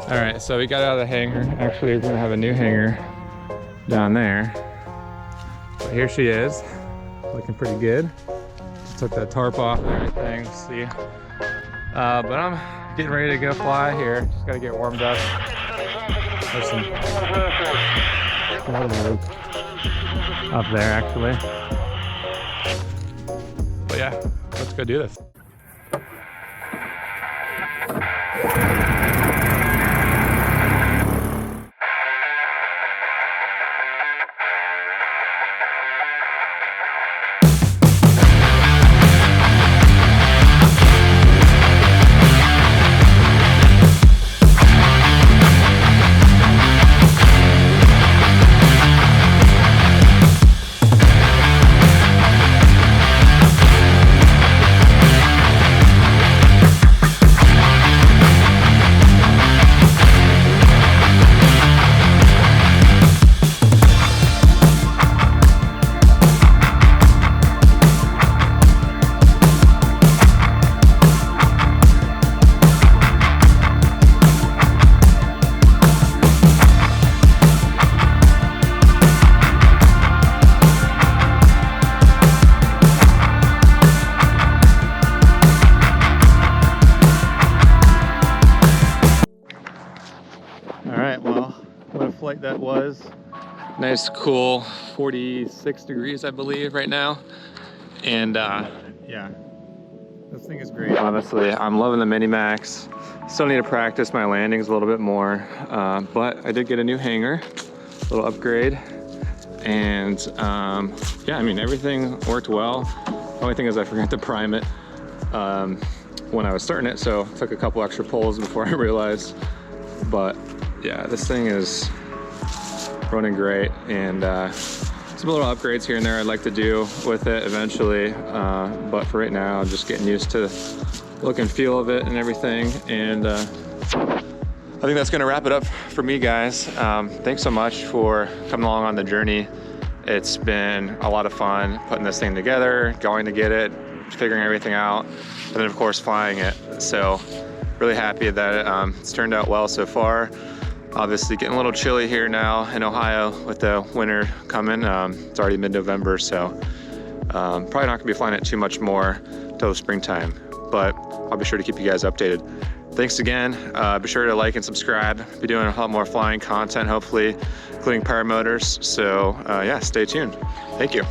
All right, so we got out of the hangar. Actually, we're gonna have a new hangar down there. But here she is, looking pretty good. Just took that tarp off and everything, see. But I'm getting ready to go fly here. Just gotta get warmed up. There's some up there actually. But yeah, let's go do this. Flight that was. Nice cool 46 degrees I believe right now, and yeah, this thing is great. Honestly, I'm loving the Minimax. Still need to practice my landings a little bit more, but I did get a new hangar, a little upgrade, and yeah, I mean everything worked well. The only thing is I forgot to prime it when I was starting it, so it took a couple extra pulls before I realized. But yeah, this thing is running great, and some little upgrades here and there I'd like to do with it eventually, but for right now I'm just getting used to the look and feel of it and everything. And I think that's gonna wrap it up for me, guys. Thanks so much for coming along on the journey. It's been a lot of fun putting this thing together, going to get it, figuring everything out, and then of course flying it. So really happy that it's turned out well so far. Obviously getting a little chilly here now in Ohio with the winter coming. It's already mid-November, so probably not gonna be flying it too much more till springtime, but I'll be sure to keep you guys updated. Thanks again. Be sure to like and subscribe. Be doing a lot more flying content, hopefully, including paramotors. So yeah, stay tuned. Thank you.